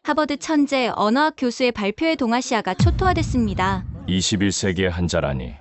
하버드 천재 언어학 교수의 발표에 동아시아가 초토화됐습니다. 21세기의 한자라니.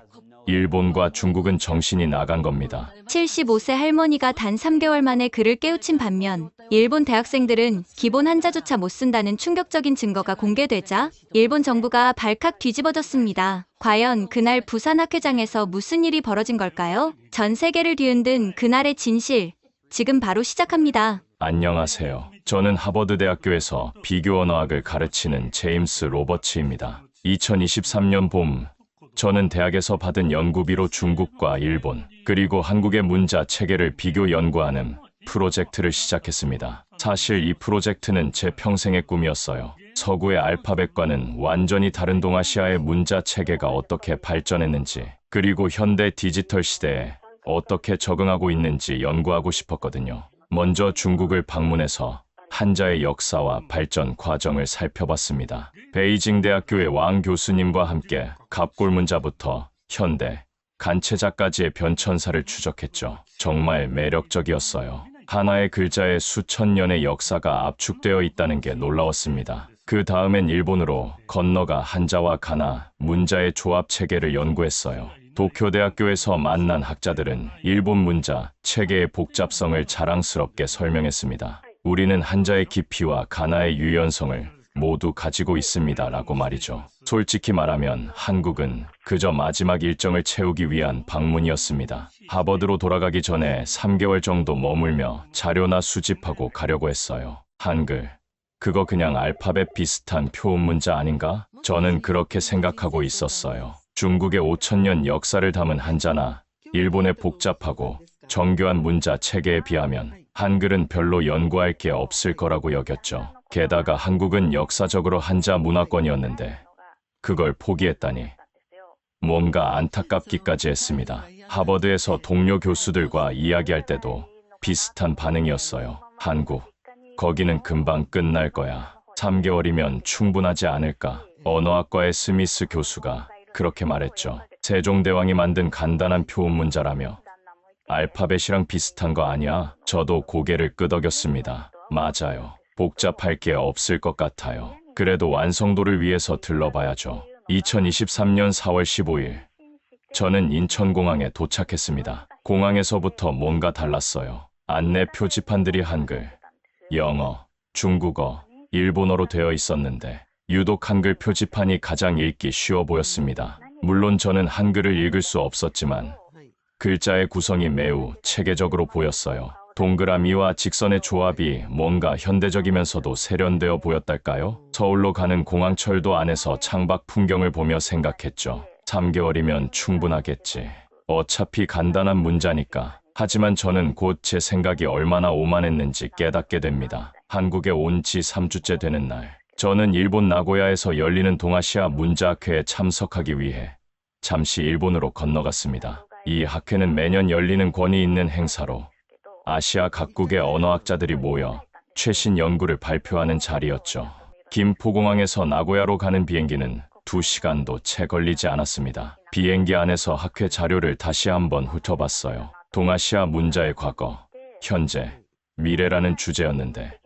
일본과 중국은 정신이 나간 겁니다. 75세 할머니가 단 3개월 만에 그를 깨우친 반면 일본 대학생들은 기본 한자조차 못 쓴다는 충격적인 증거가 공개되자 일본 정부가 발칵 뒤집어졌습니다. 과연 그날 부산 학회장에서 무슨 일이 벌어진 걸까요? 전 세계를 뒤흔든 그날의 진실, 지금 바로 시작합니다. 안녕하세요. 저는 하버드 대학교에서 비교 언어학을 가르치는 제임스 로버츠입니다. 2023년 봄, 저는 대학에서 받은 연구비로 중국과 일본, 그리고 한국의 문자 체계를 비교 연구하는 프로젝트를 시작했습니다. 사실 이 프로젝트는 제 평생의 꿈이었어요. 서구의 알파벳과는 완전히 다른 동아시아의 문자 체계가 어떻게 발전했는지, 그리고 현대 디지털 시대에 어떻게 적응하고 있는지 연구하고 싶었거든요. 먼저 중국을 방문해서 한자의 역사와 발전 과정을 살펴봤습니다. 베이징 대학교의 왕 교수님과 함께 갑골문자부터 현대, 간체자까지의 변천사를 추적했죠. 정말 매력적이었어요. 하나의 글자에 수천 년의 역사가 압축되어 있다는 게 놀라웠습니다. 그 다음엔 일본으로 건너가 한자와 가나, 문자의 조합 체계를 연구했어요. 도쿄대학교에서 만난 학자들은 일본 문자 체계의 복잡성을 자랑스럽게 설명했습니다. 우리는 한자의 깊이와 가나의 유연성을 모두 가지고 있습니다 라고 말이죠. 솔직히 말하면 한국은 그저 마지막 일정을 채우기 위한 방문이었습니다. 하버드로 돌아가기 전에 3개월 정도 머물며 자료나 수집하고 가려고 했어요. 한글, 그거 그냥 알파벳 비슷한 표음 문자 아닌가? 저는 그렇게 생각하고 있었어요. 중국의 5,000년 역사를 담은 한자나 일본의 복잡하고 정교한 문자 체계에 비하면 한글은 별로 연구할 게 없을 거라고 여겼죠. 게다가 한국은 역사적으로 한자 문화권이었는데 그걸 포기했다니 뭔가 안타깝기까지 했습니다. 하버드에서 동료 교수들과 이야기할 때도 비슷한 반응이었어요. 한국, 거기는 금방 끝날 거야. 3개월이면 충분하지 않을까. 언어학과의 스미스 교수가 그렇게 말했죠. 세종대왕이 만든 간단한 표음 문자라며 알파벳이랑 비슷한 거 아니야? 저도 고개를 끄덕였습니다. 맞아요. 복잡할 게 없을 것 같아요. 그래도 완성도를 위해서 들러봐야죠. 2023년 4월 15일, 저는 인천공항에 도착했습니다. 공항에서부터 뭔가 달랐어요. 안내 표지판들이 한글, 영어, 중국어, 일본어로 되어 있었는데 유독 한글 표지판이 가장 읽기 쉬워 보였습니다. 물론 저는 한글을 읽을 수 없었지만 글자의 구성이 매우 체계적으로 보였어요. 동그라미와 직선의 조합이 뭔가 현대적이면서도 세련되어 보였달까요? 서울로 가는 공항철도 안에서 창밖 풍경을 보며 생각했죠. 3개월이면 충분하겠지. 어차피 간단한 문자니까. 하지만 저는 곧 제 생각이 얼마나 오만했는지 깨닫게 됩니다. 한국에 온 지 3주째 되는 날, 저는 일본 나고야에서 열리는 동아시아 문자학회에 참석하기 위해 잠시 일본으로 건너갔습니다. 이 학회는 매년 열리는 권위 있는 행사로 아시아 각국의 언어학자들이 모여 최신 연구를 발표하는 자리였죠. 김포공항에서 나고야로 가는 비행기는 2시간도 채 걸리지 않았습니다. 비행기 안에서 학회 자료를 다시 한번 훑어봤어요. 동아시아 문자의 과거, 현재, 미래라는 주제였는데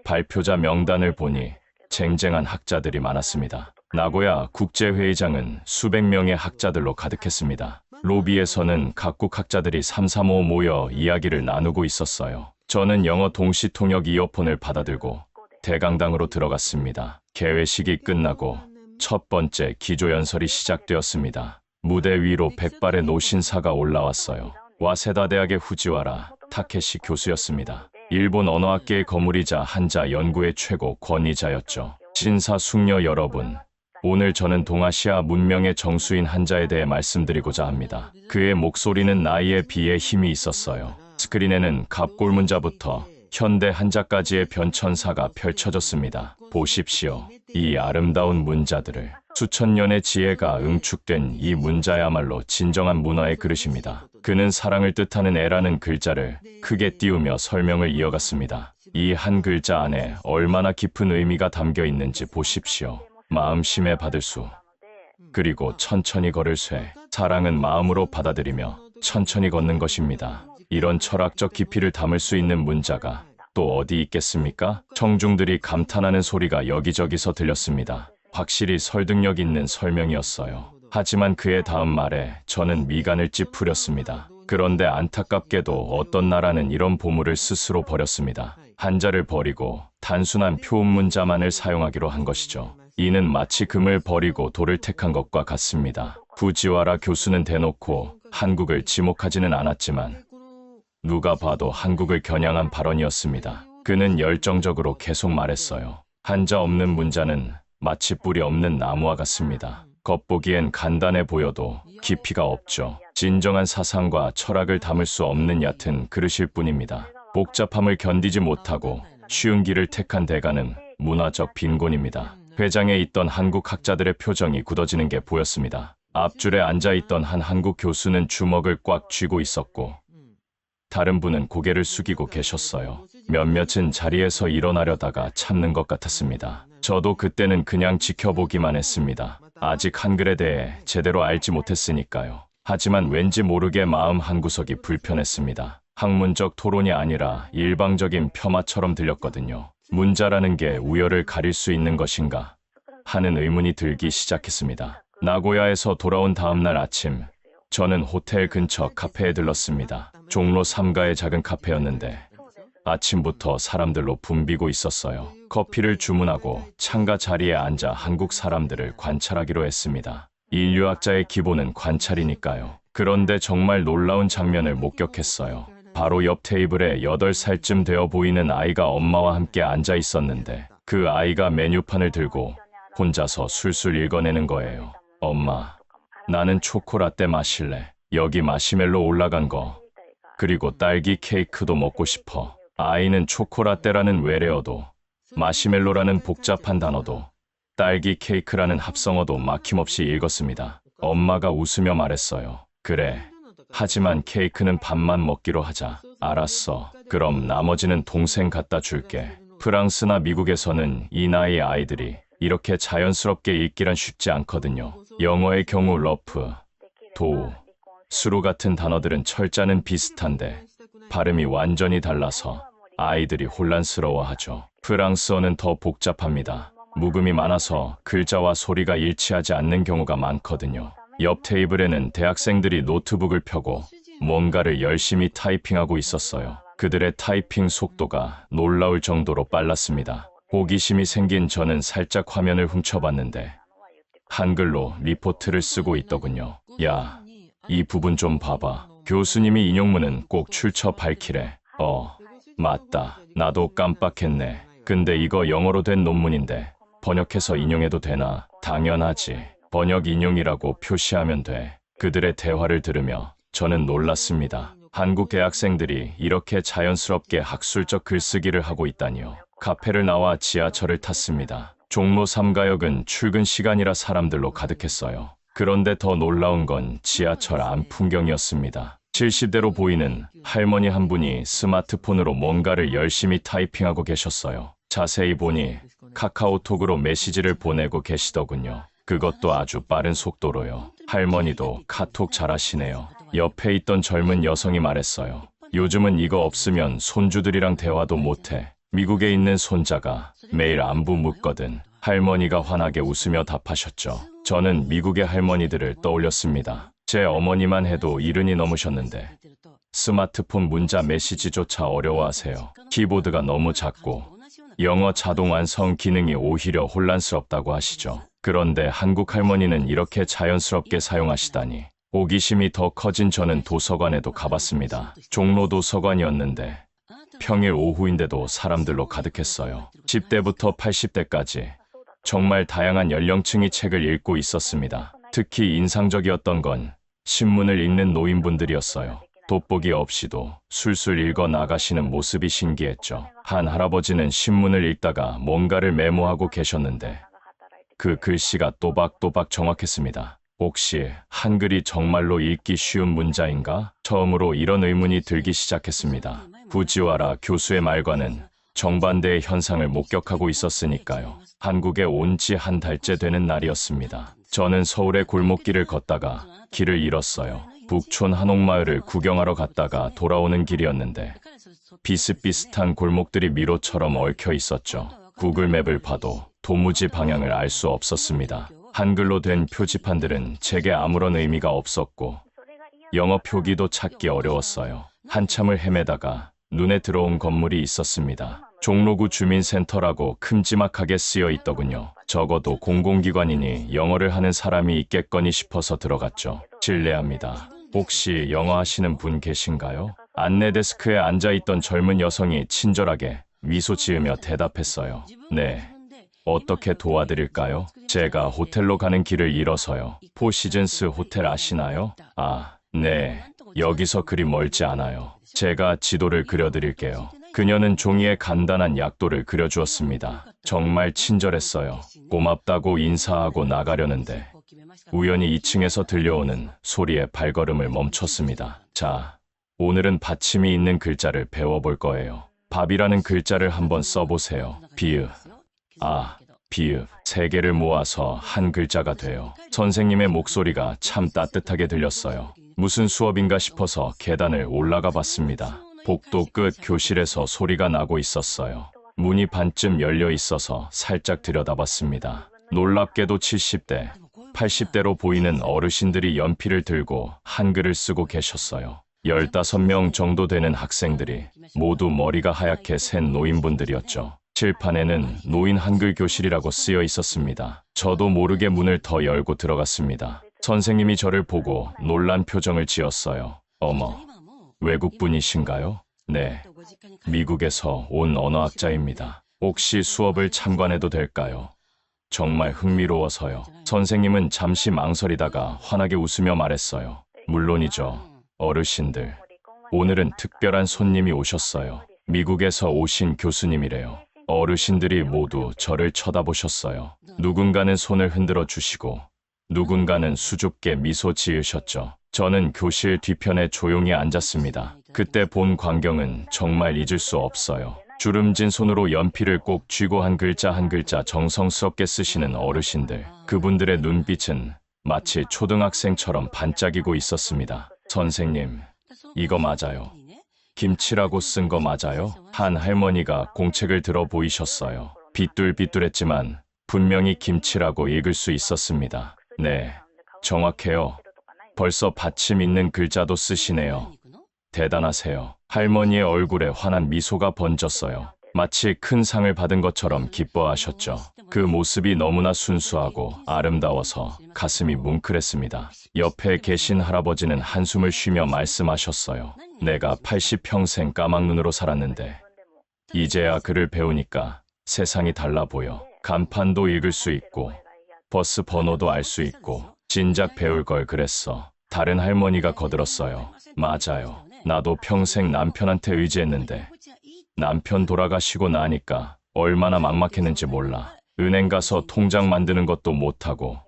발표자 명단을 보니 쟁쟁한 학자들이 많았습니다. 나고야 국제회의장은 수백 명의 학자들로 가득했습니다. 로비에서는 각국 학자들이 삼삼오오 모여 이야기를 나누고 있었어요. 저는 영어 동시 통역 이어폰을 받아들고 대강당으로 들어갔습니다. 개회식이 끝나고 첫 번째 기조연설이 시작되었습니다. 무대 위로 백발의 노신사가 올라왔어요. 와세다 대학의 후지와라 타케시 교수였습니다. 일본 언어학계의 거물이자 한자 연구의 최고 권위자였죠. 신사숙녀 여러분, 오늘 저는 동아시아 문명의 정수인 한자에 대해 말씀드리고자 합니다. 그의 목소리는 나이에 비해 힘이 있었어요. 스크린에는 갑골문자부터 현대 한자까지의 변천사가 펼쳐졌습니다. 보십시오. 이 아름다운 문자들을. 수천 년의 지혜가 응축된 이 문자야말로 진정한 문화의 그릇입니다. 그는 사랑을 뜻하는 애라는 글자를 크게 띄우며 설명을 이어갔습니다. 이 한 글자 안에 얼마나 깊은 의미가 담겨 있는지 보십시오. 마음심에 받을 수, 그리고 천천히 걸을 쇠. 사랑은 마음으로 받아들이며 천천히 걷는 것입니다. 이런 철학적 깊이를 담을 수 있는 문자가 또 어디 있겠습니까? 청중들이 감탄하는 소리가 여기저기서 들렸습니다. 확실히 설득력 있는 설명이었어요. 하지만 그의 다음 말에 저는 미간을 찌푸렸습니다. 그런데 안타깝게도 어떤 나라는 이런 보물을 스스로 버렸습니다. 한자를 버리고 단순한 표음 문자만을 사용하기로 한 것이죠. 이는 마치 금을 버리고 돌을 택한 것과 같습니다. 부지와라 교수는 대놓고 한국을 지목하지는 않았지만 누가 봐도 한국을 겨냥한 발언이었습니다. 그는 열정적으로 계속 말했어요. 한자 없는 문자는 마치 뿌리 없는 나무와 같습니다. 겉보기엔 간단해 보여도 깊이가 없죠. 진정한 사상과 철학을 담을 수 없는 얕은 그릇일 뿐입니다. 복잡함을 견디지 못하고 쉬운 길을 택한 대가는 문화적 빈곤입니다. 회장에 있던 한국 학자들의 표정이 굳어지는 게 보였습니다. 앞줄에 앉아있던 한 한국 교수는 주먹을 꽉 쥐고 있었고 다른 분은 고개를 숙이고 계셨어요. 몇몇은 자리에서 일어나려다가 참는 것 같았습니다. 저도 그때는 그냥 지켜보기만 했습니다. 아직 한글에 대해 제대로 알지 못했으니까요. 하지만 왠지 모르게 마음 한구석이 불편했습니다. 학문적 토론이 아니라 일방적인 폄하처럼 들렸거든요. 문자라는 게 우열을 가릴 수 있는 것인가 하는 의문이 들기 시작했습니다. 나고야에서 돌아온 다음날 아침, 저는 호텔 근처 카페에 들렀습니다. 종로 3가의 작은 카페였는데 아침부터 사람들로 붐비고 있었어요. 커피를 주문하고 창가 자리에 앉아 한국 사람들을 관찰하기로 했습니다. 인류학자의 기본은 관찰이니까요. 그런데 정말 놀라운 장면을 목격했어요. 바로 옆 테이블에 8살쯤 되어 보이는 아이가 엄마와 함께 앉아 있었는데 그 아이가 메뉴판을 들고 혼자서 술술 읽어내는 거예요. 엄마, 나는 초코라떼 마실래. 여기 마시멜로 올라간 거. 그리고 딸기 케이크도 먹고 싶어. 아이는 초코라떼라는 외래어도, 마시멜로라는 복잡한 단어도, 딸기 케이크라는 합성어도 막힘없이 읽었습니다. 엄마가 웃으며 말했어요. 그래. 하지만 케이크는 밥만 먹기로 하자. 알았어. 그럼 나머지는 동생 갖다 줄게. 프랑스나 미국에서는 이 나이 아이들이 이렇게 자연스럽게 읽기란 쉽지 않거든요. 영어의 경우 러프, 도우, 수로 같은 단어들은 철자는 비슷한데 발음이 완전히 달라서 아이들이 혼란스러워하죠. 프랑스어는 더 복잡합니다. 묵음이 많아서 글자와 소리가 일치하지 않는 경우가 많거든요. 옆 테이블에는 대학생들이 노트북을 펴고 뭔가를 열심히 타이핑하고 있었어요. 그들의 타이핑 속도가 놀라울 정도로 빨랐습니다. 호기심이 생긴 저는 살짝 화면을 훔쳐봤는데 한글로 리포트를 쓰고 있더군요. 야, 이 부분 좀 봐봐. 교수님이 인용문은 꼭 출처 밝히래. 맞다. 나도 깜빡했네. 근데 이거 영어로 된 논문인데 번역해서 인용해도 되나? 당연하지. 번역 인용이라고 표시하면 돼. 그들의 대화를 들으며 저는 놀랐습니다. 한국 대학생들이 이렇게 자연스럽게 학술적 글쓰기를 하고 있다니요. 카페를 나와 지하철을 탔습니다. 종로 3가역은 출근 시간이라 사람들로 가득했어요. 그런데 더 놀라운 건 지하철 안 풍경이었습니다. 70대로 보이는 할머니 한 분이 스마트폰으로 뭔가를 열심히 타이핑하고 계셨어요. 자세히 보니 카카오톡으로 메시지를 보내고 계시더군요. 그것도 아주 빠른 속도로요. 할머니도 카톡 잘하시네요. 옆에 있던 젊은 여성이 말했어요. 요즘은 이거 없으면 손주들이랑 대화도 못해. 미국에 있는 손자가 매일 안부 묻거든. 할머니가 환하게 웃으며 답하셨죠. 저는 미국의 할머니들을 떠올렸습니다. 제 어머니만 해도 70이 넘으셨는데 스마트폰 문자 메시지조차 어려워하세요. 키보드가 너무 작고 영어 자동 완성 기능이 오히려 혼란스럽다고 하시죠. 그런데 한국 할머니는 이렇게 자연스럽게 사용하시다니. 호기심이 더 커진 저는 도서관에도 가봤습니다. 종로 도서관이었는데 평일 오후인데도 사람들로 가득했어요. 10대부터 80대까지 정말 다양한 연령층이 책을 읽고 있었습니다. 특히 인상적이었던 건 신문을 읽는 노인분들이었어요. 돋보기 없이도 술술 읽어 나가시는 모습이 신기했죠. 한 할아버지는 신문을 읽다가 뭔가를 메모하고 계셨는데 그 글씨가 또박또박 정확했습니다. 혹시 한글이 정말로 읽기 쉬운 문자인가? 처음으로 이런 의문이 들기 시작했습니다. 부지와라 교수의 말과는 정반대의 현상을 목격하고 있었으니까요. 한국에 온 지 한 달째 되는 날이었습니다. 저는 서울의 골목길을 걷다가 길을 잃었어요. 북촌 한옥마을을 구경하러 갔다가 돌아오는 길이었는데 비슷비슷한 골목들이 미로처럼 얽혀 있었죠. 구글맵을 봐도 도무지 방향을 알 수 없었습니다. 한글로 된 표지판들은 제게 아무런 의미가 없었고 영어 표기도 찾기 어려웠어요. 한참을 헤매다가 눈에 들어온 건물이 있었습니다. 종로구 주민센터라고 큼지막하게 쓰여 있더군요. 적어도 공공기관이니 영어를 하는 사람이 있겠거니 싶어서 들어갔죠. 실례합니다. 혹시 영어 하시는 분 계신가요? 안내 데스크에 앉아있던 젊은 여성이 친절하게 미소 지으며 대답했어요. 네. 어떻게 도와드릴까요? 제가 호텔로 가는 길을 잃어서요. 포시즌스 호텔 아시나요? 아, 네. 여기서 그리 멀지 않아요. 제가 지도를 그려드릴게요. 그녀는 종이에 간단한 약도를 그려주었습니다. 정말 친절했어요. 고맙다고 인사하고 나가려는데 우연히 2층에서 들려오는 소리에 발걸음을 멈췄습니다. 자, 오늘은 받침이 있는 글자를 배워볼 거예요. 밥이라는 글자를 한번 써보세요. 비읍, 아, 비읍, 세 개를 모아서 한 글자가 돼요. 선생님의 목소리가 참 따뜻하게 들렸어요. 무슨 수업인가 싶어서 계단을 올라가 봤습니다. 복도 끝 교실에서 소리가 나고 있었어요. 문이 반쯤 열려 있어서 살짝 들여다봤습니다. 놀랍게도 70대, 80대로 보이는 어르신들이 연필을 들고 한글을 쓰고 계셨어요. 15명 정도 되는 학생들이 모두 머리가 하얗게 센 노인분들이었죠. 칠판에는 노인 한글 교실이라고 쓰여 있었습니다. 저도 모르게 문을 더 열고 들어갔습니다. 선생님이 저를 보고 놀란 표정을 지었어요. 어머, 외국분이신가요? 네, 미국에서 온 언어학자입니다. 혹시 수업을 참관해도 될까요? 정말 흥미로워서요. 선생님은 잠시 망설이다가 환하게 웃으며 말했어요. 물론이죠. 어르신들, 오늘은 특별한 손님이 오셨어요. 미국에서 오신 교수님이래요. 어르신들이 모두 저를 쳐다보셨어요. 누군가는 손을 흔들어 주시고 누군가는 수줍게 미소 지으셨죠. 저는 교실 뒤편에 조용히 앉았습니다. 그때 본 광경은 정말 잊을 수 없어요. 주름진 손으로 연필을 꼭 쥐고 한 글자 한 글자 정성스럽게 쓰시는 어르신들. 그분들의 눈빛은 마치 초등학생처럼 반짝이고 있었습니다. 선생님, 이거 맞아요. 김치라고 쓴 거 맞아요? 한 할머니가 공책을 들어 보이셨어요. 삐뚤삐뚤했지만 분명히 김치라고 읽을 수 있었습니다. 네, 정확해요. 벌써 받침 있는 글자도 쓰시네요. 대단하세요. 할머니의 얼굴에 환한 미소가 번졌어요. 마치 큰 상을 받은 것처럼 기뻐하셨죠. 그 모습이 너무나 순수하고 아름다워서 가슴이 뭉클했습니다. 옆에 계신 할아버지는 한숨을 쉬며 말씀하셨어요. 내가 80평생 까막눈으로 살았는데 이제야 글을 배우니까 세상이 달라 보여. 간판도 읽을 수 있고 버스 번호도 알 수 있고 진작 배울 걸 그랬어. 다른 할머니가 거들었어요. 맞아요. 나도 평생 남편한테 의지했는데 남편 돌아가시고 나니까 얼마나 막막했는지 몰라. 은행 가서 통장 만드는 것도 못하고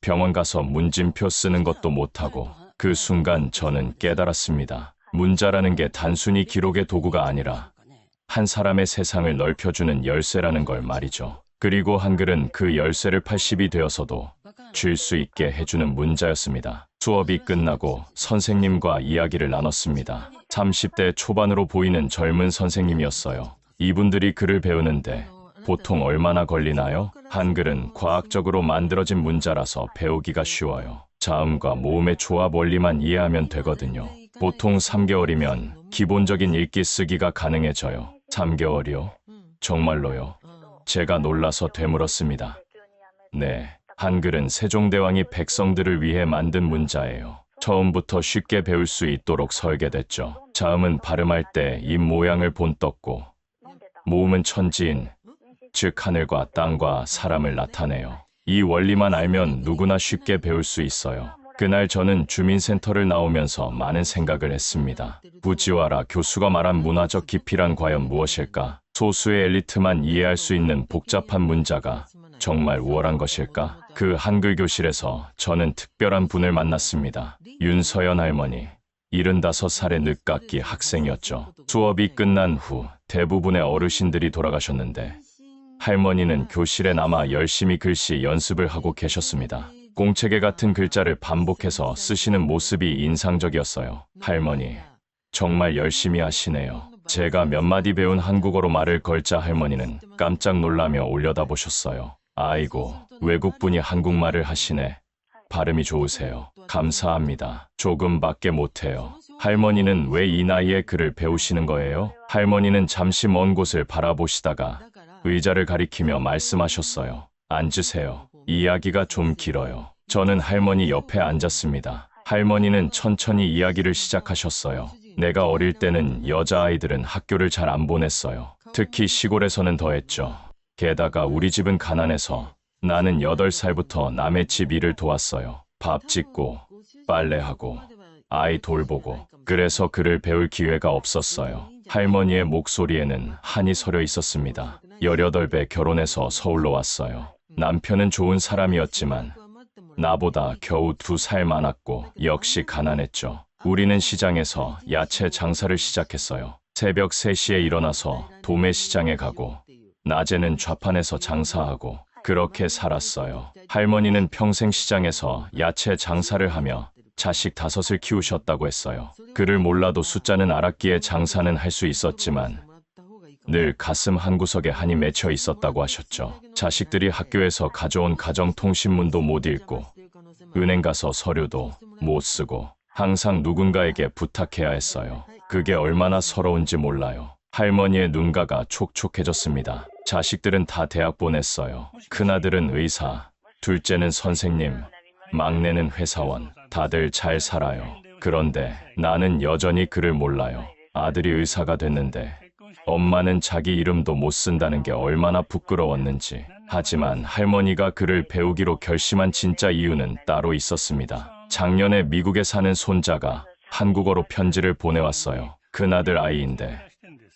병원 가서 문진표 쓰는 것도 못하고 그 순간 저는 깨달았습니다. 문자라는 게 단순히 기록의 도구가 아니라 한 사람의 세상을 넓혀주는 열쇠라는 걸 말이죠. 그리고 한글은 그 열쇠를 80이 되어서도 쥘 수 있게 해주는 문자였습니다. 수업이 끝나고 선생님과 이야기를 나눴습니다. 30대 초반으로 보이는 젊은 선생님이었어요. 이분들이 글을 배우는데 보통 얼마나 걸리나요? 한글은 과학적으로 만들어진 문자라서 배우기가 쉬워요. 자음과 모음의 조합 원리만 이해하면 되거든요. 보통 3개월이면 기본적인 읽기 쓰기가 가능해져요. 3개월이요? 정말로요? 제가 놀라서 되물었습니다. 네, 한글은 세종대왕이 백성들을 위해 만든 문자예요. 처음부터 쉽게 배울 수 있도록 설계됐죠. 자음은 발음할 때 입 모양을 본떴고 모음은 천지인, 즉 하늘과 땅과 사람을 나타내요. 이 원리만 알면 누구나 쉽게 배울 수 있어요. 그날 저는 주민센터를 나오면서 많은 생각을 했습니다. 부지와라 교수가 말한 문화적 깊이란 과연 무엇일까? 소수의 엘리트만 이해할 수 있는 복잡한 문자가 정말 우월한 것일까? 그 한글 교실에서 저는 특별한 분을 만났습니다. 윤서연 할머니, 75살의 늦깎이 학생이었죠. 수업이 끝난 후 대부분의 어르신들이 돌아가셨는데 할머니는 교실에 남아 열심히 글씨 연습을 하고 계셨습니다. 공책에 같은 글자를 반복해서 쓰시는 모습이 인상적이었어요. 할머니, 정말 열심히 하시네요. 제가 몇 마디 배운 한국어로 말을 걸자 할머니는 깜짝 놀라며 올려다보셨어요. 아이고, 외국분이 한국말을 하시네. 발음이 좋으세요. 감사합니다. 조금밖에 못해요. 할머니는 왜 이 나이에 글을 배우시는 거예요? 할머니는 잠시 먼 곳을 바라보시다가 의자를 가리키며 말씀하셨어요. 앉으세요. 이야기가 좀 길어요. 저는 할머니 옆에 앉았습니다. 할머니는 천천히 이야기를 시작하셨어요. 내가 어릴 때는 여자아이들은 학교를 잘 안 보냈어요. 특히 시골에서는 더했죠. 게다가 우리 집은 가난해서 나는 8살부터 남의 집 일을 도왔어요. 밥 짓고, 빨래하고, 아이 돌보고. 그래서 글을 배울 기회가 없었어요. 할머니의 목소리에는 한이 서려 있었습니다. 18배 결혼해서 서울로 왔어요. 남편은 좋은 사람이었지만 나보다 겨우 2살 많았고 역시 가난했죠. 우리는 시장에서 야채 장사를 시작했어요. 새벽 3시에 일어나서 도매시장에 가고 낮에는 좌판에서 장사하고 그렇게 살았어요. 할머니는 평생 시장에서 야채 장사를 하며 자식 5을 키우셨다고 했어요. 글을 몰라도 숫자는 알았기에 장사는 할 수 있었지만 늘 가슴 한구석에 한이 맺혀 있었다고 하셨죠. 자식들이 학교에서 가져온 가정통신문도 못 읽고 은행 가서 서류도 못 쓰고 항상 누군가에게 부탁해야 했어요. 그게 얼마나 서러운지 몰라요. 할머니의 눈가가 촉촉해졌습니다. 자식들은 다 대학 보냈어요. 큰아들은 의사, 둘째는 선생님, 막내는 회사원. 다들 잘 살아요. 그런데 나는 여전히 글을 몰라요. 아들이 의사가 됐는데 엄마는 자기 이름도 못 쓴다는 게 얼마나 부끄러웠는지. 하지만 할머니가 글을 배우기로 결심한 진짜 이유는 따로 있었습니다. 작년에 미국에 사는 손자가 한국어로 편지를 보내왔어요. 큰아들 아이인데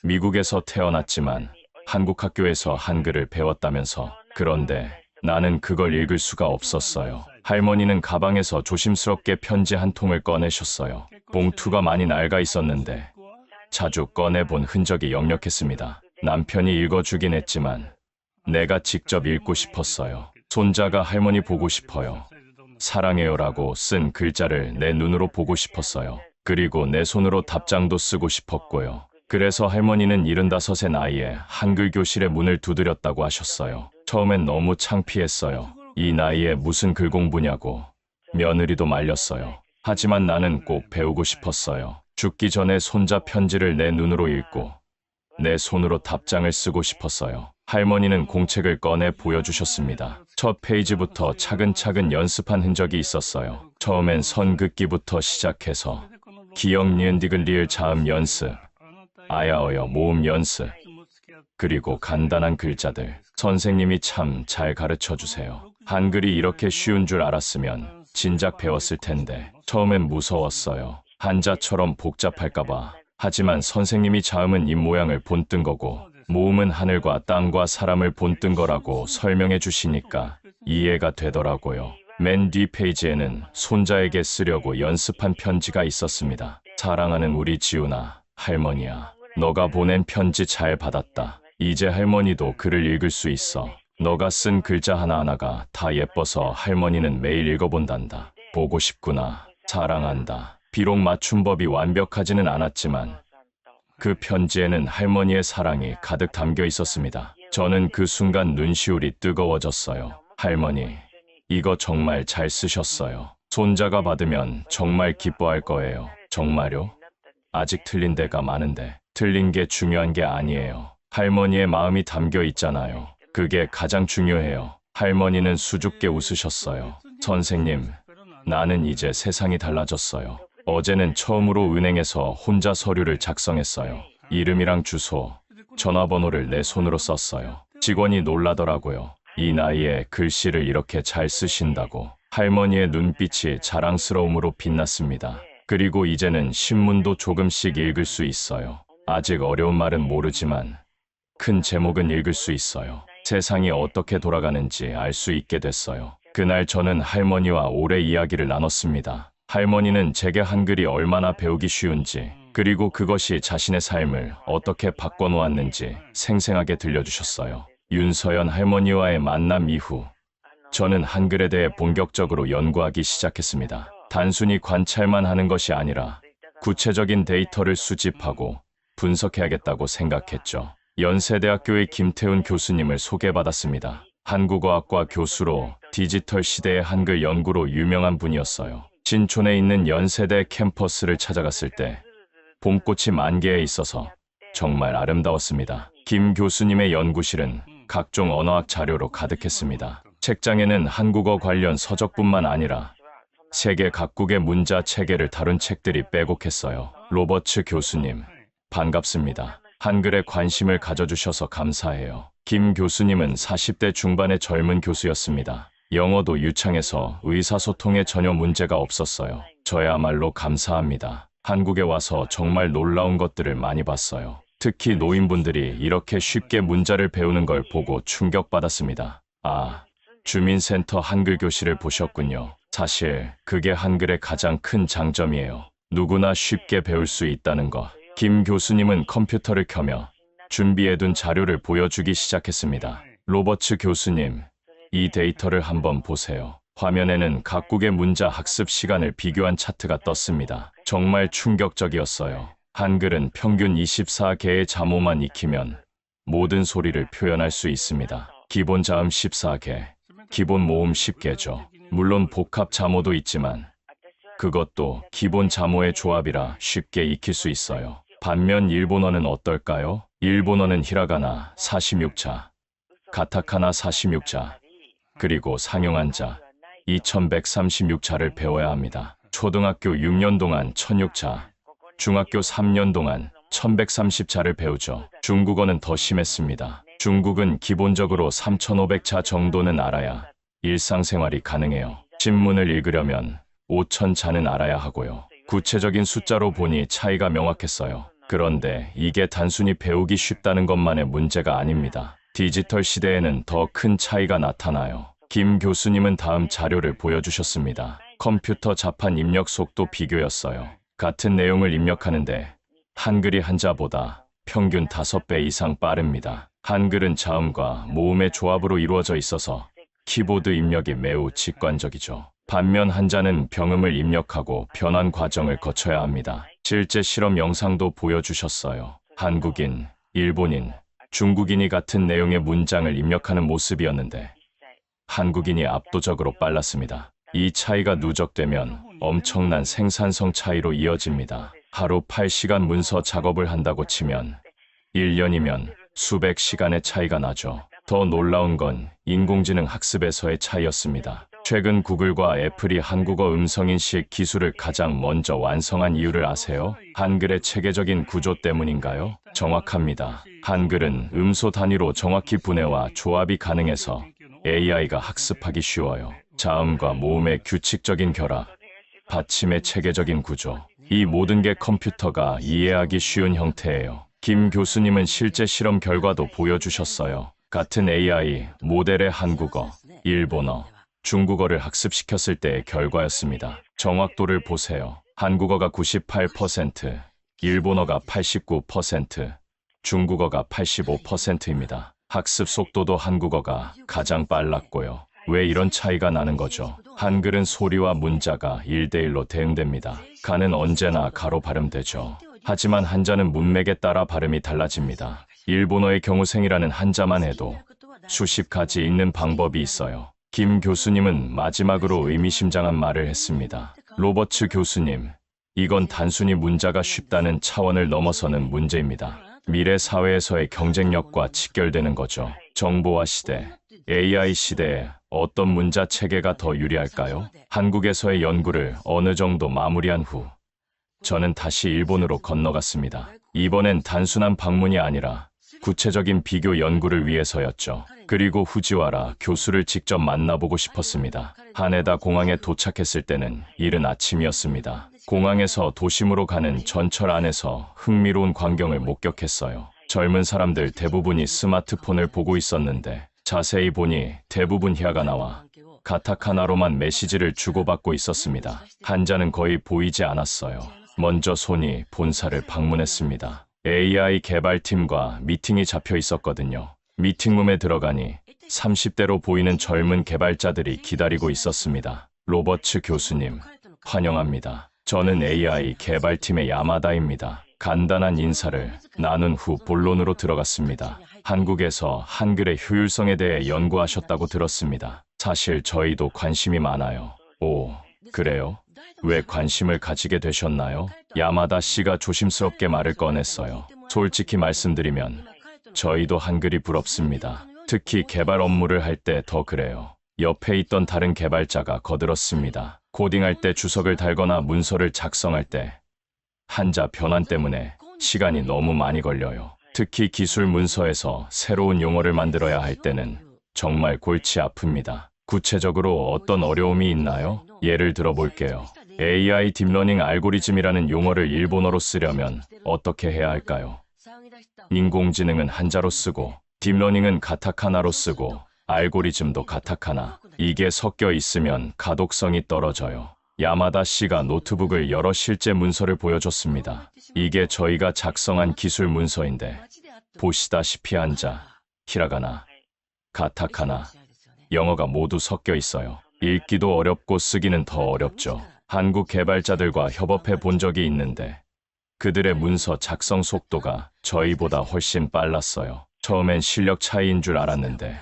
미국에서 태어났지만 한국 학교에서 한글을 배웠다면서. 그런데 나는 그걸 읽을 수가 없었어요. 할머니는 가방에서 조심스럽게 편지 한 통을 꺼내셨어요. 봉투가 많이 낡아 있었는데 자주 꺼내본 흔적이 역력했습니다. 남편이 읽어주긴 했지만 내가 직접 읽고 싶었어요. 손자가 할머니 보고 싶어요. 사랑해요라고 쓴 글자를 내 눈으로 보고 싶었어요. 그리고 내 손으로 답장도 쓰고 싶었고요. 그래서 할머니는 75의 나이에 한글 교실의 문을 두드렸다고 하셨어요. 처음엔 너무 창피했어요. 이 나이에 무슨 글 공부냐고. 며느리도 말렸어요. 하지만 나는 꼭 배우고 싶었어요. 죽기 전에 손자 편지를 내 눈으로 읽고 내 손으로 답장을 쓰고 싶었어요. 할머니는 공책을 꺼내 보여주셨습니다. 첫 페이지부터 차근차근 연습한 흔적이 있었어요. 처음엔 선 긋기부터 시작해서 기역, 니은, 디귿, 리을, 자음 연습, 아야어여 모음 연습, 그리고 간단한 글자들. 선생님이 참 잘 가르쳐주세요. 한글이 이렇게 쉬운 줄 알았으면 진작 배웠을 텐데 처음엔 무서웠어요. 한자처럼 복잡할까봐. 하지만 선생님이 자음은 입 모양을 본뜬 거고 모음은 하늘과 땅과 사람을 본뜬 거라고 설명해 주시니까 이해가 되더라고요. 맨 뒤 페이지에는 손자에게 쓰려고 연습한 편지가 있었습니다. 사랑하는 우리 지훈아, 할머니야. 너가 보낸 편지 잘 받았다. 이제 할머니도 글을 읽을 수 있어. 너가 쓴 글자 하나하나가 다 예뻐서 할머니는 매일 읽어본단다. 보고 싶구나. 사랑한다. 비록 맞춤법이 완벽하지는 않았지만 그 편지에는 할머니의 사랑이 가득 담겨 있었습니다. 저는 그 순간 눈시울이 뜨거워졌어요. 할머니, 이거 정말 잘 쓰셨어요. 손자가 받으면 정말 기뻐할 거예요. 정말요? 아직 틀린 데가 많은데 틀린 게 중요한 게 아니에요. 할머니의 마음이 담겨 있잖아요. 그게 가장 중요해요. 할머니는 수줍게 웃으셨어요. 선생님, 나는 이제 세상이 달라졌어요. 어제는 처음으로 은행에서 혼자 서류를 작성했어요. 이름이랑 주소, 전화번호를 내 손으로 썼어요. 직원이 놀라더라고요. 이 나이에 글씨를 이렇게 잘 쓰신다고. 할머니의 눈빛이 자랑스러움으로 빛났습니다. 그리고 이제는 신문도 조금씩 읽을 수 있어요. 아직 어려운 말은 모르지만 큰 제목은 읽을 수 있어요. 세상이 어떻게 돌아가는지 알 수 있게 됐어요. 그날 저는 할머니와 오래 이야기를 나눴습니다. 할머니는 제게 한글이 얼마나 배우기 쉬운지, 그리고 그것이 자신의 삶을 어떻게 바꿔놓았는지 생생하게 들려주셨어요. 윤서연 할머니와의 만남 이후 저는 한글에 대해 본격적으로 연구하기 시작했습니다. 단순히 관찰만 하는 것이 아니라 구체적인 데이터를 수집하고 분석해야겠다고 생각했죠. 연세대학교의 김태훈 교수님을 소개받았습니다. 한국어학과 교수로 디지털 시대의 한글 연구로 유명한 분이었어요. 신촌에 있는 연세대 캠퍼스를 찾아갔을 때 봄꽃이 만개해 있어서 정말 아름다웠습니다. 김 교수님의 연구실은 각종 언어학 자료로 가득했습니다. 책장에는 한국어 관련 서적뿐만 아니라 세계 각국의 문자 체계를 다룬 책들이 빼곡했어요. 로버츠 교수님, 반갑습니다. 한글에 관심을 가져주셔서 감사해요. 김 교수님은 40대 중반의 젊은 교수였습니다. 영어도 유창해서 의사소통에 전혀 문제가 없었어요. 저야말로 감사합니다. 한국에 와서 정말 놀라운 것들을 많이 봤어요. 특히 노인분들이 이렇게 쉽게 문자를 배우는 걸 보고 충격받았습니다. 아, 주민센터 한글 교실을 보셨군요. 사실 그게 한글의 가장 큰 장점이에요. 누구나 쉽게 배울 수 있다는 것. 김 교수님은 컴퓨터를 켜며 준비해둔 자료를 보여주기 시작했습니다. 로버츠 교수님, 이 데이터를 한번 보세요. 화면에는 각국의 문자 학습 시간을 비교한 차트가 떴습니다. 정말 충격적이었어요. 한글은 평균 24개의 자모만 익히면 모든 소리를 표현할 수 있습니다. 기본 자음 14개, 기본 모음 10개죠. 물론 복합 자모도 있지만 그것도 기본 자모의 조합이라 쉽게 익힐 수 있어요. 반면 일본어는 어떨까요? 일본어는 히라가나 46자, 가타카나 46자, 그리고 상용한자 2136자를 배워야 합니다. 초등학교 6년 동안 1006자, 중학교 3년 동안 1130자를 배우죠. 중국어는 더 심했습니다. 중국은 기본적으로 3500자 정도는 알아야 일상생활이 가능해요. 신문을 읽으려면 5000자는 알아야 하고요. 구체적인 숫자로 보니 차이가 명확했어요. 그런데 이게 단순히 배우기 쉽다는 것만의 문제가 아닙니다. 디지털 시대에는 더 큰 차이가 나타나요. 김 교수님은 다음 자료를 보여주셨습니다. 컴퓨터 자판 입력 속도 비교였어요. 같은 내용을 입력하는데 한글이 한자보다 평균 5배 이상 빠릅니다. 한글은 자음과 모음의 조합으로 이루어져 있어서 키보드 입력이 매우 직관적이죠. 반면 한자는 병음을 입력하고 변환 과정을 거쳐야 합니다. 실제 실험 영상도 보여주셨어요. 한국인, 일본인, 중국인이 같은 내용의 문장을 입력하는 모습이었는데 한국인이 압도적으로 빨랐습니다. 이 차이가 누적되면 엄청난 생산성 차이로 이어집니다. 하루 8시간 문서 작업을 한다고 치면 1년이면 수백 시간의 차이가 나죠. 더 놀라운 건 인공지능 학습에서의 차이였습니다. 최근 구글과 애플이 한국어 음성인식 기술을 가장 먼저 완성한 이유를 아세요? 한글의 체계적인 구조 때문인가요? 정확합니다. 한글은 음소 단위로 정확히 분해와 조합이 가능해서 AI가 학습하기 쉬워요. 자음과 모음의 규칙적인 결합, 받침의 체계적인 구조, 이 모든 게 컴퓨터가 이해하기 쉬운 형태예요. 김 교수님은 실제 실험 결과도 보여주셨어요. 같은 AI 모델의 한국어, 일본어, 중국어를 학습시켰을 때의 결과였습니다. 정확도를 보세요. 한국어가 98%, 일본어가 89%, 중국어가 85%입니다. 학습 속도도 한국어가 가장 빨랐고요. 왜 이런 차이가 나는 거죠? 한글은 소리와 문자가 1대1로 대응됩니다. 가는 언제나 가로 발음되죠. 하지만 한자는 문맥에 따라 발음이 달라집니다. 일본어의 경우 생이라는 한자만 해도 수십 가지 읽는 방법이 있어요. 김 교수님은 마지막으로 의미심장한 말을 했습니다. 로버츠 교수님, 이건 단순히 문자가 쉽다는 차원을 넘어서는 문제입니다. 미래 사회에서의 경쟁력과 직결되는 거죠. 정보화 시대, AI 시대에 어떤 문자 체계가 더 유리할까요? 한국에서의 연구를 어느 정도 마무리한 후 저는 다시 일본으로 건너갔습니다. 이번엔 단순한 방문이 아니라 구체적인 비교 연구를 위해서였죠. 그리고 후지와라 교수를 직접 만나보고 싶었습니다. 하네다 공항에 도착했을 때는 이른 아침이었습니다. 공항에서 도심으로 가는 전철 안에서 흥미로운 광경을 목격했어요. 젊은 사람들 대부분이 스마트폰을 보고 있었는데 자세히 보니 대부분 히라가나와 가타카나로만 메시지를 주고받고 있었습니다. 한자는 거의 보이지 않았어요. 먼저 손이 본사를 방문했습니다. AI 개발팀과 미팅이 잡혀 있었거든요. 미팅룸에 들어가니 30대로 보이는 젊은 개발자들이 기다리고 있었습니다. 로버츠 교수님, 환영합니다. 저는 AI 개발팀의 야마다입니다. 간단한 인사를 나눈 후 본론으로 들어갔습니다. 한국에서 한글의 효율성에 대해 연구하셨다고 들었습니다. 사실 저희도 관심이 많아요. 오, 그래요? 왜 관심을 가지게 되셨나요? 야마다 씨가 조심스럽게 말을 꺼냈어요. 솔직히 말씀드리면 저희도 한글이 부럽습니다. 특히 개발 업무를 할 때 더 그래요. 옆에 있던 다른 개발자가 거들었습니다. 코딩할 때 주석을 달거나 문서를 작성할 때 한자 변환 때문에 시간이 너무 많이 걸려요. 특히 기술 문서에서 새로운 용어를 만들어야 할 때는 정말 골치 아픕니다. 구체적으로 어떤 어려움이 있나요? 예를 들어 볼게요. AI 딥러닝 알고리즘이라는 용어를 일본어로 쓰려면 어떻게 해야 할까요? 인공지능은 한자로 쓰고 딥러닝은 가타카나로 쓰고 알고리즘도 가타카나. 이게 섞여 있으면 가독성이 떨어져요. 야마다 씨가 노트북을 열어 실제 문서를 보여줬습니다. 이게 저희가 작성한 기술 문서인데 보시다시피 한자, 히라가나, 가타카나, 영어가 모두 섞여 있어요. 읽기도 어렵고 쓰기는 더 어렵죠. 한국 개발자들과 협업해 본 적이 있는데 그들의 문서 작성 속도가 저희보다 훨씬 빨랐어요. 처음엔 실력 차이인 줄 알았는데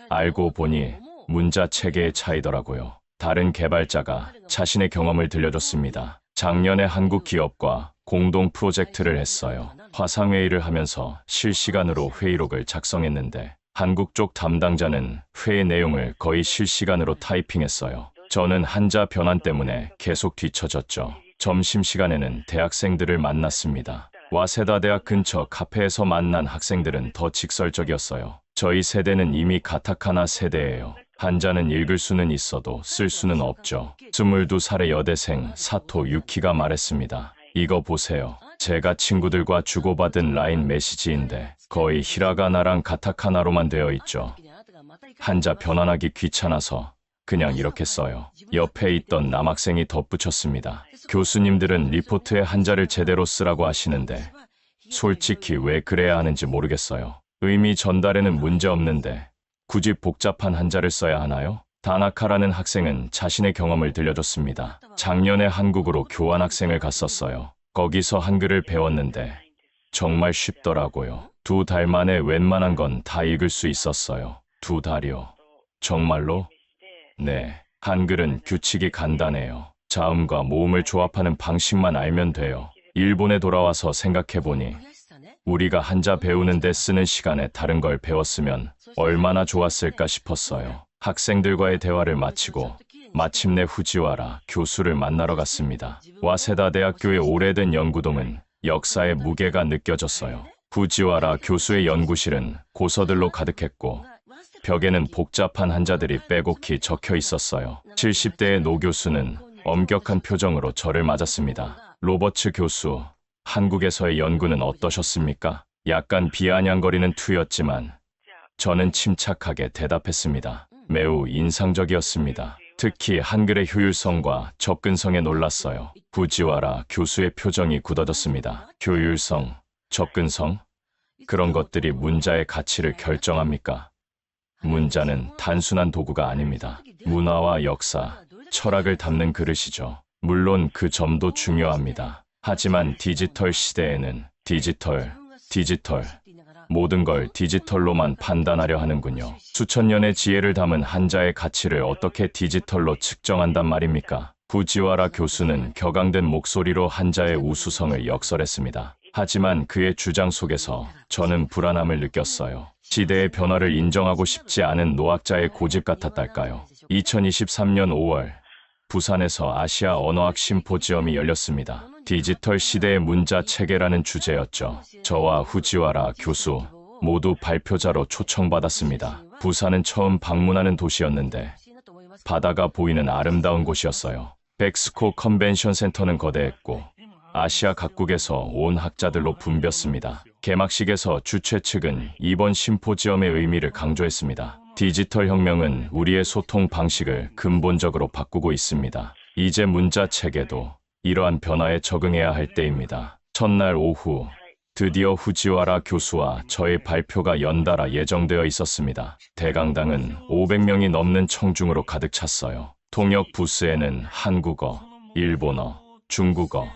알고 보니 문자 체계의 차이더라고요. 다른 개발자가 자신의 경험을 들려줬습니다. 작년에 한국 기업과 공동 프로젝트를 했어요. 화상회의를 하면서 실시간으로 회의록을 작성했는데 한국 쪽 담당자는 회의 내용을 거의 실시간으로 타이핑했어요. 저는 한자 변환 때문에 계속 뒤처졌죠. 점심시간에는 대학생들을 만났습니다. 와세다 대학 근처 카페에서 만난 학생들은 더 직설적이었어요. 저희 세대는 이미 가타카나 세대예요. 한자는 읽을 수는 있어도 쓸 수는 없죠. 22살의 여대생 사토 유키가 말했습니다. 이거 보세요. 제가 친구들과 주고받은 라인 메시지인데 거의 히라가나랑 가타카나로만 되어 있죠. 한자 변환하기 귀찮아서 그냥 이렇게 써요. 옆에 있던 남학생이 덧붙였습니다. 교수님들은 리포트에 한자를 제대로 쓰라고 하시는데 솔직히 왜 그래야 하는지 모르겠어요. 의미 전달에는 문제 없는데 굳이 복잡한 한자를 써야 하나요? 다나카라는 학생은 자신의 경험을 들려줬습니다. 작년에 한국으로 교환학생을 갔었어요. 거기서 한글을 배웠는데 정말 쉽더라고요. 2달 만에 웬만한 건 다 읽을 수 있었어요. 2달이요. 정말로? 네. 한글은 규칙이 간단해요. 자음과 모음을 조합하는 방식만 알면 돼요. 일본에 돌아와서 생각해보니 우리가 한자 배우는데 쓰는 시간에 다른 걸 배웠으면 얼마나 좋았을까 싶었어요. 학생들과의 대화를 마치고 마침내 후지와라 교수를 만나러 갔습니다. 와세다 대학교의 오래된 연구동은 역사의 무게가 느껴졌어요. 후지와라 교수의 연구실은 고서들로 가득했고 벽에는 복잡한 한자들이 빼곡히 적혀 있었어요. 70대의 노 교수는 엄격한 표정으로 저를 맞았습니다. 로버츠 교수, 한국에서의 연구는 어떠셨습니까? 약간 비아냥거리는 투였지만 저는 침착하게 대답했습니다. 매우 인상적이었습니다. 특히 한글의 효율성과 접근성에 놀랐어요. 후지와라 교수의 표정이 굳어졌습니다. 효율성, 접근성? 그런 것들이 문자의 가치를 결정합니까? 문자는 단순한 도구가 아닙니다. 문화와 역사, 철학을 담는 그릇이죠. 물론 그 점도 중요합니다. 하지만 디지털 시대에는 디지털, 모든 걸 디지털로만 판단하려 하는군요. 수천 년의 지혜를 담은 한자의 가치를 어떻게 디지털로 측정한단 말입니까? 후지와라 교수는 격앙된 목소리로 한자의 우수성을 역설했습니다. 하지만 그의 주장 속에서 저는 불안함을 느꼈어요. 시대의 변화를 인정하고 싶지 않은 노학자의 고집 같았달까요? 2023년 5월 부산에서 아시아 언어학 심포지엄이 열렸습니다. 디지털 시대의 문자 체계라는 주제였죠. 저와 후지와라 교수 모두 발표자로 초청받았습니다. 부산은 처음 방문하는 도시였는데 바다가 보이는 아름다운 곳이었어요. 백스코 컨벤션 센터는 거대했고 아시아 각국에서 온 학자들로 붐볐습니다. 개막식에서 주최 측은 이번 심포지엄의 의미를 강조했습니다. 디지털 혁명은 우리의 소통 방식을 근본적으로 바꾸고 있습니다. 이제 문자 체계도 이러한 변화에 적응해야 할 때입니다. 첫날 오후 드디어 후지와라 교수와 저의 발표가 연달아 예정되어 있었습니다. 대강당은 500명이 넘는 청중으로 가득 찼어요. 통역 부스에는 한국어, 일본어, 중국어,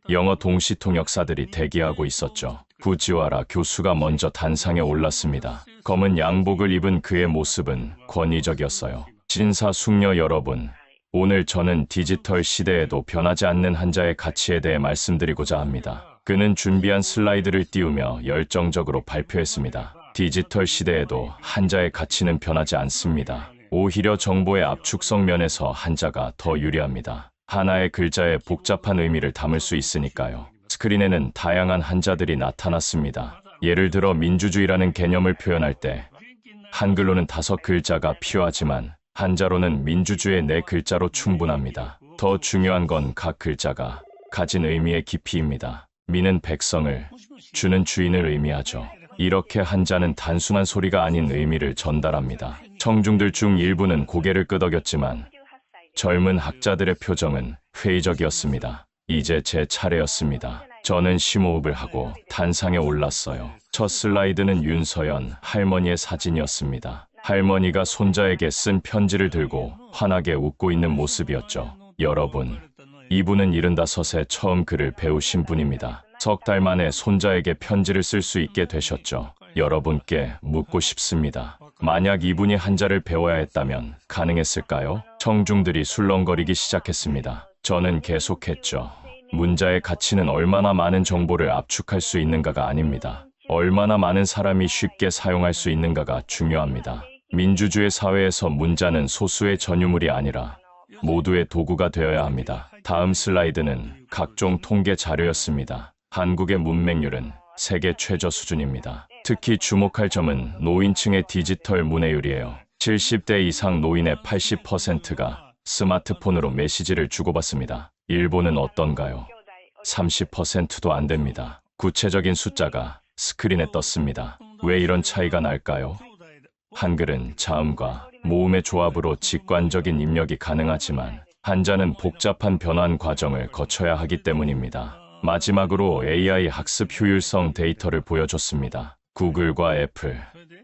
영어 동시 통역사들이 대기하고 있었죠. 후지와라 교수가 먼저 단상에 올랐습니다. 검은 양복을 입은 그의 모습은 권위적이었어요. 신사숙녀 여러분, 오늘 저는 디지털 시대에도 변하지 않는 한자의 가치에 대해 말씀드리고자 합니다. 그는 준비한 슬라이드를 띄우며 열정적으로 발표했습니다. 디지털 시대에도 한자의 가치는 변하지 않습니다. 오히려 정보의 압축성 면에서 한자가 더 유리합니다. 하나의 글자에 복잡한 의미를 담을 수 있으니까요. 스크린에는 다양한 한자들이 나타났습니다. 예를 들어 민주주의라는 개념을 표현할 때 한글로는 5글자가 필요하지만 한자로는 민주주의 4글자로 충분합니다. 더 중요한 건 각 글자가 가진 의미의 깊이입니다. 민은 백성을, 주는 주인을 의미하죠. 이렇게 한자는 단순한 소리가 아닌 의미를 전달합니다. 청중들 중 일부는 고개를 끄덕였지만 젊은 학자들의 표정은 회의적이었습니다. 이제 제 차례였습니다. 저는 심호흡을 하고 단상에 올랐어요. 첫 슬라이드는 윤서연 할머니의 사진이었습니다. 할머니가 손자에게 쓴 편지를 들고 환하게 웃고 있는 모습이었죠. 여러분, 이분은 75세 처음 글을 배우신 분입니다. 석 달 만에 손자에게 편지를 쓸 수 있게 되셨죠. 여러분께 묻고 싶습니다. 만약 이분이 한자를 배워야 했다면 가능했을까요? 청중들이 술렁거리기 시작했습니다. 저는 계속했죠. 문자의 가치는 얼마나 많은 정보를 압축할 수 있는가가 아닙니다. 얼마나 많은 사람이 쉽게 사용할 수 있는가가 중요합니다. 민주주의 사회에서 문자는 소수의 전유물이 아니라 모두의 도구가 되어야 합니다. 다음 슬라이드는 각종 통계 자료였습니다. 한국의 문맹률은 세계 최저 수준입니다. 특히 주목할 점은 노인층의 디지털 문해율이에요. 70대 이상 노인의 80%가 스마트폰으로 메시지를 주고받습니다. 일본은 어떤가요? 30%도 안 됩니다. 구체적인 숫자가 스크린에 떴습니다. 왜 이런 차이가 날까요? 한글은 자음과 모음의 조합으로 직관적인 입력이 가능하지만 한자는 복잡한 변환 과정을 거쳐야 하기 때문입니다. 마지막으로 AI 학습 효율성 데이터를 보여줬습니다. 구글과 애플,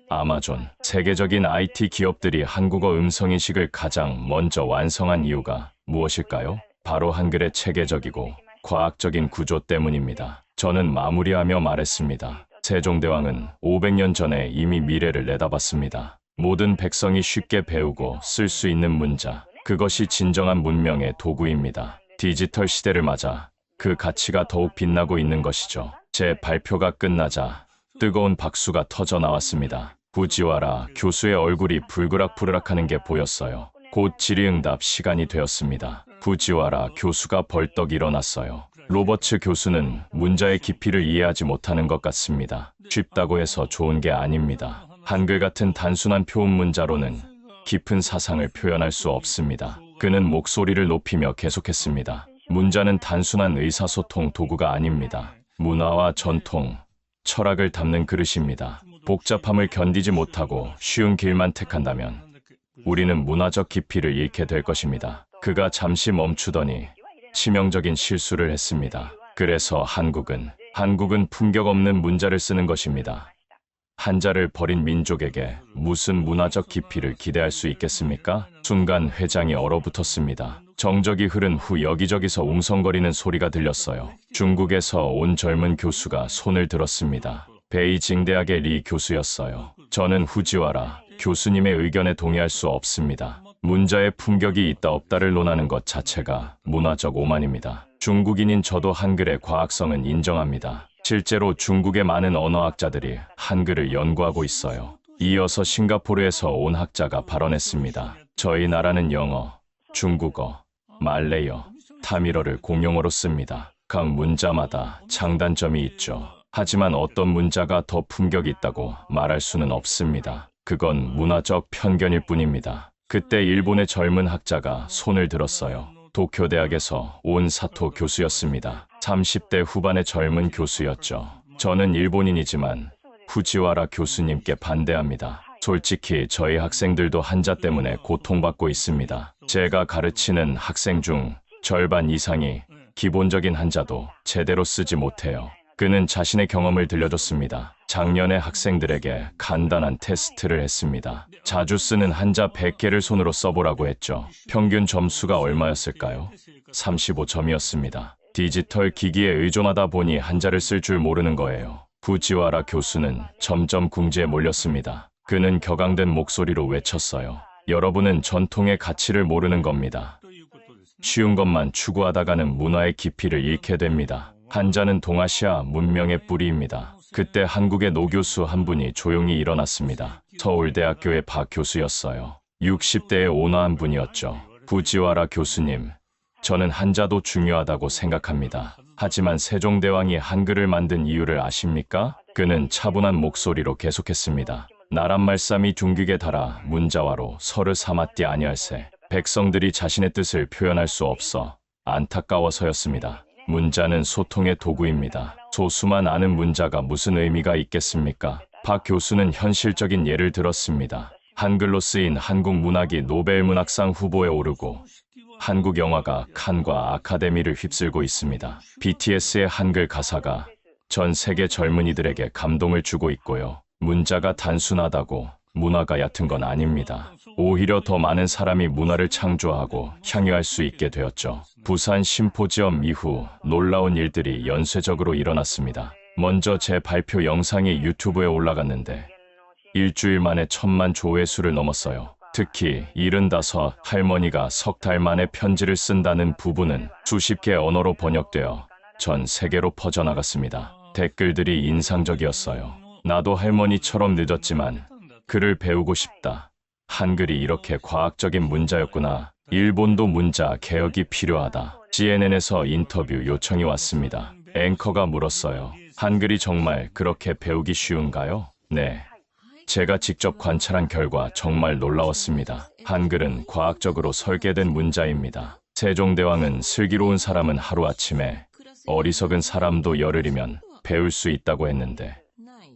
아마존, 세계적인 IT 기업들이 한국어 음성인식을 가장 먼저 완성한 이유가 무엇일까요? 바로 한글의 체계적이고 과학적인 구조 때문입니다. 저는 마무리하며 말했습니다. 세종대왕은 500년 전에 이미 미래를 내다봤습니다. 모든 백성이 쉽게 배우고 쓸 수 있는 문자, 그것이 진정한 문명의 도구입니다. 디지털 시대를 맞아 그 가치가 더욱 빛나고 있는 것이죠. 제 발표가 끝나자 뜨거운 박수가 터져 나왔습니다. 후지와라 교수의 얼굴이 불그락불그락하는 게 보였어요. 곧 질의응답 시간이 되었습니다. 후지와라 교수가 벌떡 일어났어요. 로버츠 교수는 문자의 깊이를 이해하지 못하는 것 같습니다. 쉽다고 해서 좋은 게 아닙니다. 한글 같은 단순한 표음 문자로는 깊은 사상을 표현할 수 없습니다. 그는 목소리를 높이며 계속했습니다. 문자는 단순한 의사소통 도구가 아닙니다. 문화와 전통, 철학을 담는 그릇입니다. 복잡함을 견디지 못하고 쉬운 길만 택한다면 우리는 문화적 깊이를 잃게 될 것입니다. 그가 잠시 멈추더니 치명적인 실수를 했습니다. 그래서 한국은 품격 없는 문자를 쓰는 것입니다. 한자를 버린 민족에게 무슨 문화적 깊이를 기대할 수 있겠습니까? 순간 회장이 얼어붙었습니다. 정적이 흐른 후 여기저기서 웅성거리는 소리가 들렸어요. 중국에서 온 젊은 교수가 손을 들었습니다. 베이징 대학의 리 교수였어요. 저는 후지와라 교수님의 의견에 동의할 수 없습니다. 문자의 품격이 있다 없다를 논하는 것 자체가 문화적 오만입니다. 중국인인 저도 한글의 과학성은 인정합니다. 실제로 중국의 많은 언어학자들이 한글을 연구하고 있어요. 이어서 싱가포르에서 온 학자가 발언했습니다. 저희 나라는 영어, 중국어, 말레이어, 타밀어를 공용어로 씁니다. 각 문자마다 장단점이 있죠. 하지만 어떤 문자가 더 품격이 있다고 말할 수는 없습니다. 그건 문화적 편견일 뿐입니다. 그때 일본의 젊은 학자가 손을 들었어요. 도쿄대학에서 온 사토 교수였습니다. 30대 후반의 젊은 교수였죠. 저는 일본인이지만 후지와라 교수님께 반대합니다. 솔직히 저희 학생들도 한자 때문에 고통받고 있습니다. 제가 가르치는 학생 중 절반 이상이 기본적인 한자도 제대로 쓰지 못해요. 그는 자신의 경험을 들려줬습니다. 작년에 학생들에게 간단한 테스트를 했습니다. 자주 쓰는 한자 100개를 손으로 써보라고 했죠. 평균 점수가 얼마였을까요? 35점이었습니다. 디지털 기기에 의존하다 보니 한자를 쓸 줄 모르는 거예요. 부지와라 교수는 점점 궁지에 몰렸습니다. 그는 격앙된 목소리로 외쳤어요. 여러분은 전통의 가치를 모르는 겁니다. 쉬운 것만 추구하다가는 문화의 깊이를 잃게 됩니다. 한자는 동아시아 문명의 뿌리입니다. 그때 한국의 노 교수 한 분이 조용히 일어났습니다. 서울대학교의 박 교수였어요. 60대의 온화한 분이었죠. 부지와라 교수님, 저는 한자도 중요하다고 생각합니다. 하지만 세종대왕이 한글을 만든 이유를 아십니까? 그는 차분한 목소리로 계속했습니다. 나란 말씀이 중국에 달아 문자와로 서를 삼았디 아니할세. 백성들이 자신의 뜻을 표현할 수 없어 안타까워서였습니다. 문자는 소통의 도구입니다. 소수만 아는 문자가 무슨 의미가 있겠습니까? 박 교수는 현실적인 예를 들었습니다. 한글로 쓰인 한국 문학이 노벨 문학상 후보에 오르고 한국 영화가 칸과 아카데미를 휩쓸고 있습니다. BTS의 한글 가사가 전 세계 젊은이들에게 감동을 주고 있고요. 문자가 단순하다고 문화가 얕은 건 아닙니다. 오히려 더 많은 사람이 문화를 창조하고 향유할 수 있게 되었죠. 부산 심포지엄 이후 놀라운 일들이 연쇄적으로 일어났습니다. 먼저 제 발표 영상이 유튜브에 올라갔는데 일주일 만에 1000만 조회수를 넘었어요. 특히 75 할머니가 석 달 만에 편지를 쓴다는 부분은 수십 개 언어로 번역되어 전 세계로 퍼져나갔습니다. 댓글들이 인상적이었어요. 나도 할머니처럼 늦었지만 글을 배우고 싶다. 한글이 이렇게 과학적인 문자였구나. 일본도 문자 개혁이 필요하다. CNN에서 인터뷰 요청이 왔습니다. 앵커가 물었어요. 한글이 정말 그렇게 배우기 쉬운가요? 네. 제가 직접 관찰한 결과 정말 놀라웠습니다. 한글은 과학적으로 설계된 문자입니다. 세종대왕은 슬기로운 사람은 하루아침에, 어리석은 사람도 열흘이면 배울 수 있다고 했는데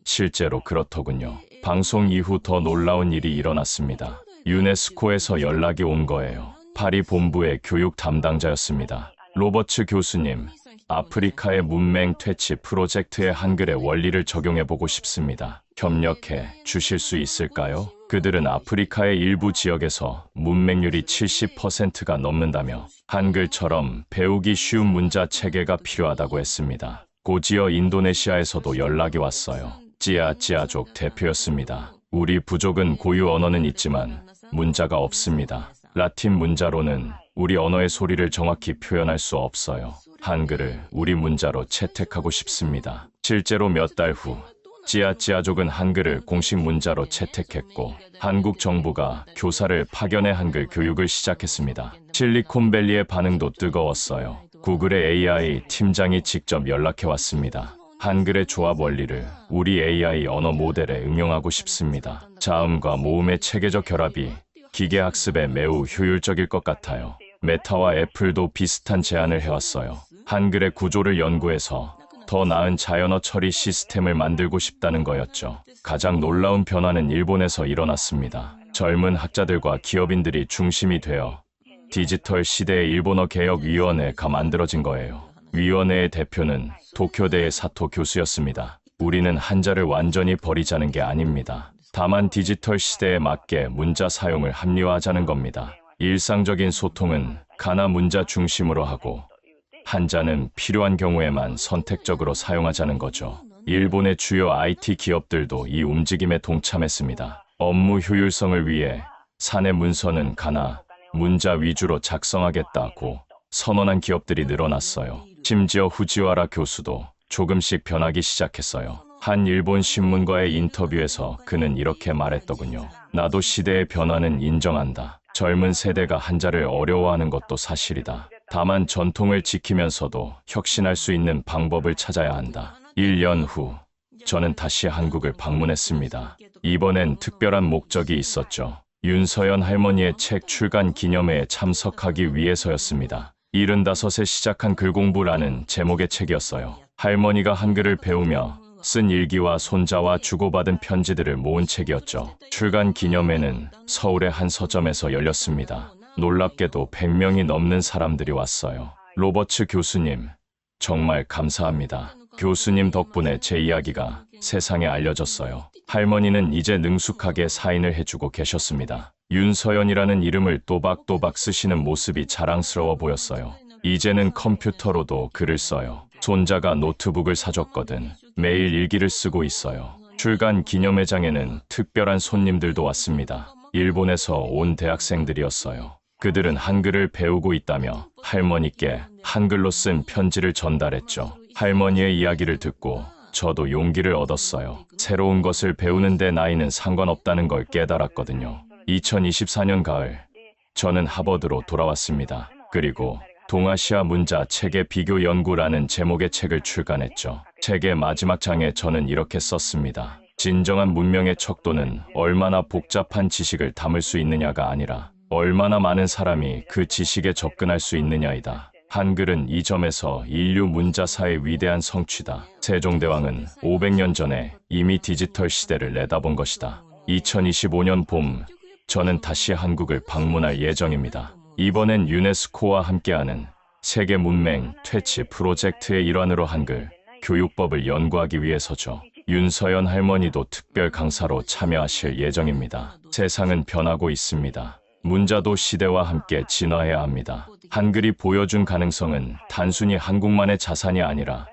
실제로 그렇더군요. 방송 이후 더 놀라운 일이 일어났습니다. 유네스코에서 연락이 온 거예요. 파리 본부의 교육 담당자였습니다. 로버츠 교수님, 아프리카의 문맹 퇴치 프로젝트의 한글의 원리를 적용해보고 싶습니다. 협력해 주실 수 있을까요? 그들은 아프리카의 일부 지역에서 문맹률이 70%가 넘는다며 한글처럼 배우기 쉬운 문자 체계가 필요하다고 했습니다. 고지어 인도네시아에서도 연락이 왔어요. 찌아찌아족 대표였습니다. 우리 부족은 고유 언어는 있지만 문자가 없습니다. 라틴 문자로는 우리 언어의 소리를 정확히 표현할 수 없어요. 한글을 우리 문자로 채택하고 싶습니다. 실제로 몇 달 후 찌아찌아족은 한글을 공식 문자로 채택했고 한국 정부가 교사를 파견해 한글 교육을 시작했습니다. 실리콘밸리의 반응도 뜨거웠어요. 구글의 AI 팀장이 직접 연락해 왔습니다. 한글의 조합 원리를 우리 AI 언어 모델에 응용하고 싶습니다. 자음과 모음의 체계적 결합이 기계 학습에 매우 효율적일 것 같아요. 메타와 애플도 비슷한 제안을 해왔어요. 한글의 구조를 연구해서 더 나은 자연어 처리 시스템을 만들고 싶다는 거였죠. 가장 놀라운 변화는 일본에서 일어났습니다. 젊은 학자들과 기업인들이 중심이 되어 디지털 시대의 일본어 개혁위원회가 만들어진 거예요. 위원회의 대표는 도쿄대의 사토 교수였습니다. 우리는 한자를 완전히 버리자는 게 아닙니다. 다만 디지털 시대에 맞게 문자 사용을 합리화하자는 겁니다. 일상적인 소통은 가나 문자 중심으로 하고 한자는 필요한 경우에만 선택적으로 사용하자는 거죠. 일본의 주요 IT 기업들도 이 움직임에 동참했습니다. 업무 효율성을 위해 사내 문서는 가나 문자 위주로 작성하겠다고 선언한 기업들이 늘어났어요. 심지어 후지와라 교수도 조금씩 변하기 시작했어요. 한 일본 신문과의 인터뷰에서 그는 이렇게 말했더군요. 나도 시대의 변화는 인정한다. 젊은 세대가 한자를 어려워하는 것도 사실이다. 다만 전통을 지키면서도 혁신할 수 있는 방법을 찾아야 한다. 1년 후 저는 다시 한국을 방문했습니다. 이번엔 특별한 목적이 있었죠. 윤서연 할머니의 책 출간 기념회에 참석하기 위해서였습니다. 75세 시작한 글공부라는 제목의 책이었어요. 할머니가 한글을 배우며 쓴 일기와 손자와 주고받은 편지들을 모은 책이었죠. 출간 기념회는 서울의 한 서점에서 열렸습니다. 놀랍게도 100명이 넘는 사람들이 왔어요. 로버츠 교수님, 정말 감사합니다. 교수님 덕분에 제 이야기가 세상에 알려졌어요. 할머니는 이제 능숙하게 사인을 해주고 계셨습니다. 윤서연이라는 이름을 또박또박 쓰시는 모습이 자랑스러워 보였어요. 이제는 컴퓨터로도 글을 써요. 손자가 노트북을 사줬거든. 매일 일기를 쓰고 있어요. 출간 기념회장에는 특별한 손님들도 왔습니다. 일본에서 온 대학생들이었어요. 그들은 한글을 배우고 있다며 할머니께 한글로 쓴 편지를 전달했죠. 할머니의 이야기를 듣고 저도 용기를 얻었어요. 새로운 것을 배우는데 나이는 상관없다는 걸 깨달았거든요. 2024년 가을, 저는 하버드로 돌아왔습니다. 그리고 동아시아 문자 체계 비교 연구라는 제목의 책을 출간했죠. 책의 마지막 장에 저는 이렇게 썼습니다. 진정한 문명의 척도는 얼마나 복잡한 지식을 담을 수 있느냐가 아니라 얼마나 많은 사람이 그 지식에 접근할 수 있느냐이다. 한글은 이 점에서 인류 문자사의 위대한 성취다. 세종대왕은 500년 전에 이미 디지털 시대를 내다본 것이다. 2025년 봄, 저는 다시 한국을 방문할 예정입니다. 이번엔 유네스코와 함께하는 세계 문맹 퇴치 프로젝트의 일환으로 한글 교육법을 연구하기 위해서죠. 윤서연 할머니도 특별 강사로 참여하실 예정입니다. 세상은 변하고 있습니다. 문자도 시대와 함께 진화해야 합니다. 한글이 보여준 가능성은 단순히 한국만의 자산이 아니라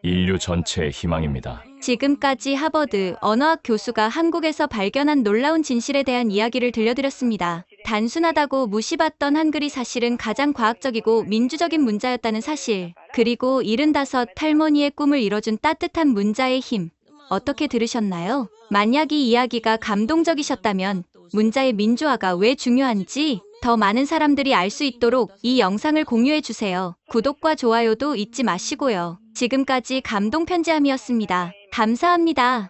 인류 전체의 희망입니다. 지금까지 하버드 언어학 교수가 한국에서 발견한 놀라운 진실에 대한 이야기를 들려드렸습니다. 단순하다고 무시받던 한글이 사실은 가장 과학적이고 민주적인 문자였다는 사실, 그리고 75 할머니의 꿈을 이뤄준 따뜻한 문자의 힘. 어떻게 들으셨나요? 만약 이 이야기가 감동적이셨다면 문자의 민주화가 왜 중요한지 더 많은 사람들이 알 수 있도록 이 영상을 공유해주세요. 구독과 좋아요도 잊지 마시고요. 지금까지 감동 편지함이었습니다. 감사합니다.